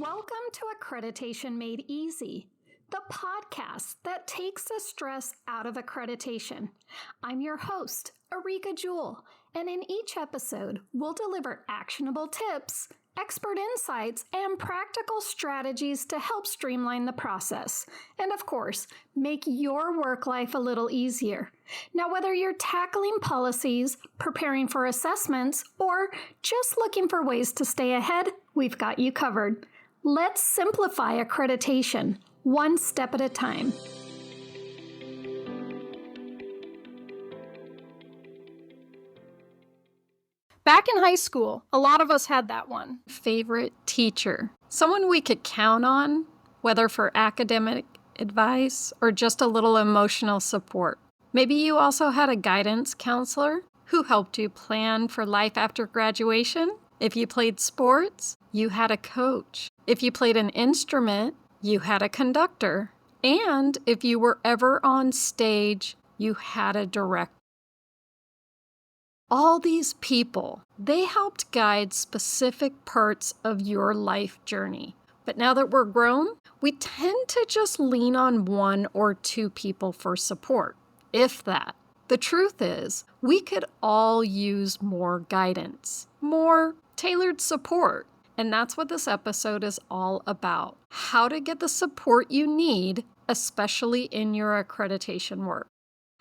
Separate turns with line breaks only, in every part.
Welcome to Accreditation Made Easy, the podcast that takes the stress out of accreditation. I'm your host, Areaka Jewell, and in each episode, we'll deliver actionable tips, expert insights, and practical strategies to help streamline the process, and of course, make your work life a little easier. Now, whether you're tackling policies, preparing for assessments, or just looking for ways to stay ahead, we've got you covered. Let's simplify accreditation, one step at a time. Back in high school, a lot of us had that one favorite teacher, someone we could count on, whether for academic advice or just a little emotional support. Maybe you also had a guidance counselor who helped you plan for life after graduation. If you played sports, you had a coach. If you played an instrument, you had a conductor. And if you were ever on stage, you had a director. All these people, they helped guide specific parts of your life journey. But now that we're grown, we tend to just lean on one or two people for support, if that. The truth is, we could all use more guidance, more tailored support. And that's what this episode is all about. How to get the support you need, especially in your accreditation work.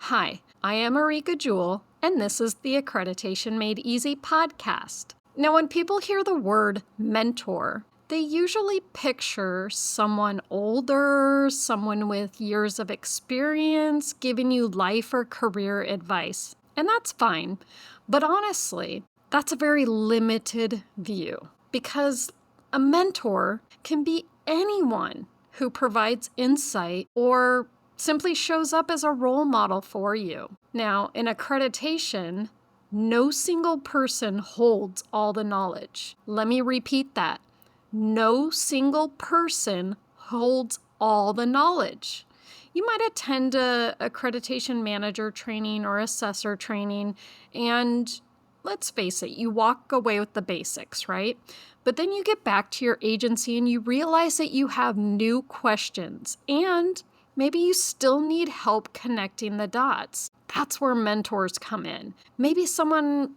Hi, I am Areaka Jewell, and this is the Accreditation Made Easy podcast. Now, when people hear the word mentor, they usually picture someone older, someone with years of experience, giving you life or career advice. And that's fine. But honestly, that's a very limited view. Because a mentor can be anyone who provides insight or simply shows up as a role model for you. Now, in accreditation, no single person holds all the knowledge. Let me repeat that. No single person holds all the knowledge. You might attend a accreditation manager training or assessor training, and let's face it, you walk away with the basics, right? But then you get back to your agency and you realize that you have new questions and maybe you still need help connecting the dots. That's where mentors come in. Maybe someone,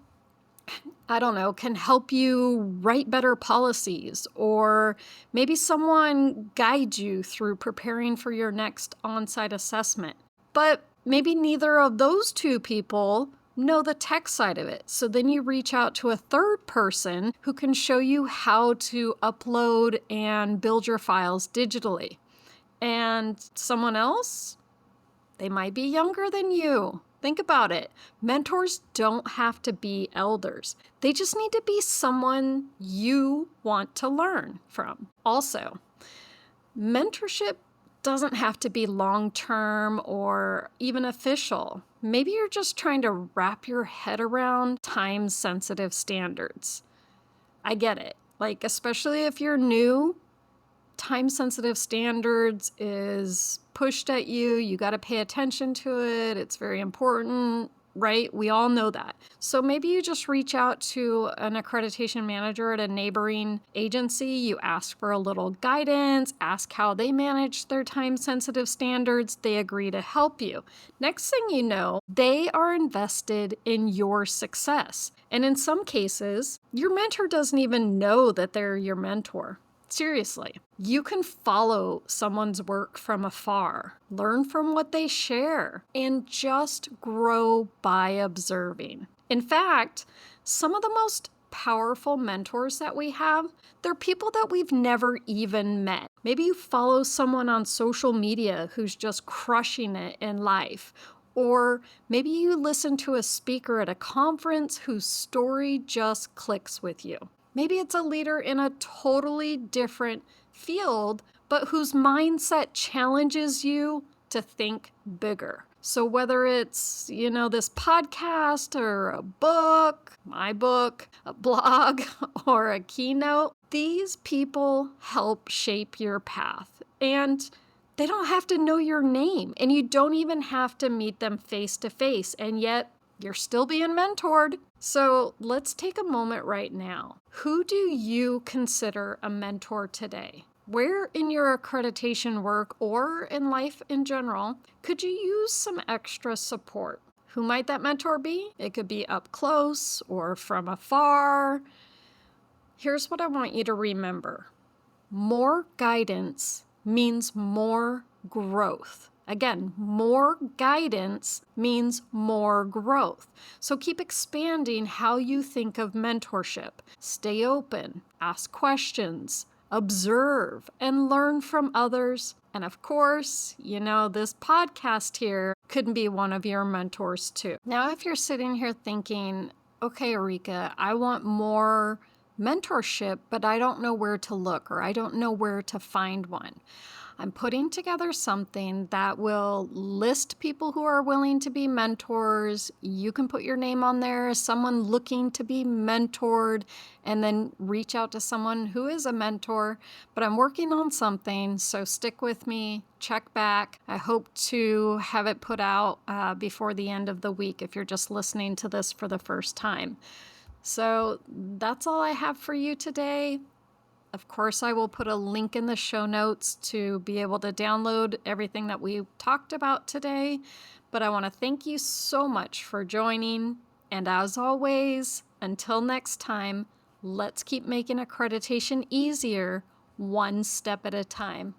can help you write better policies, or maybe someone guides you through preparing for your next on-site assessment. But maybe neither of those two people know the tech side of it. So then you reach out to a third person who can show you how to upload and build your files digitally. And someone else, they might be younger than you. Think about it. Mentors don't have to be elders. They just need to be someone you want to learn from. Also, mentorship doesn't have to be long-term or even official. Maybe you're just trying to wrap your head around time-sensitive standards. I get it. Especially if you're new, time-sensitive standards is pushed at you. You got to pay attention to it. It's very important, right? We all know that. So maybe you just reach out to an accreditation manager at a neighboring agency. You ask for a little guidance, ask how they manage their time-sensitive standards. They agree to help you. Next thing you know, they are invested in your success. And in some cases, your mentor doesn't even know that they're your mentor. Seriously, you can follow someone's work from afar, learn from what they share, and just grow by observing. In fact, some of the most powerful mentors that we have, they're people that we've never even met. Maybe you follow someone on social media who's just crushing it in life. Or maybe you listen to a speaker at a conference whose story just clicks with you. Maybe it's a leader in a totally different field, but whose mindset challenges you to think bigger. So whether it's, this podcast or a book, my book, a blog, or a keynote, these people help shape your path. And they don't have to know your name, and you don't even have to meet them face to face. And yet, you're still being mentored. So let's take a moment right now. Who do you consider a mentor today? Where in your accreditation work or in life in general could you use some extra support? Who might that mentor be? It could be up close or from afar. Here's what I want you to remember. More guidance means more growth. Again, more guidance means more growth. So keep expanding how you think of mentorship. Stay open, ask questions, observe, and learn from others. And of course, this podcast here could be one of your mentors too. Now, if you're sitting here thinking, okay, Areaka, I want more mentorship, but I don't know where to look or I don't know where to find one. I'm putting together something that will list people who are willing to be mentors. You can put your name on there as someone looking to be mentored and then reach out to someone who is a mentor. But I'm working on something, so stick with me, check back. I hope to have it put out before the end of the week if you're just listening to this for the first time. So that's all I have for you today. Of course, I will put a link in the show notes to be able to download everything that we talked about today. But I want to thank you so much for joining. And as always, until next time, let's keep making accreditation easier, one step at a time.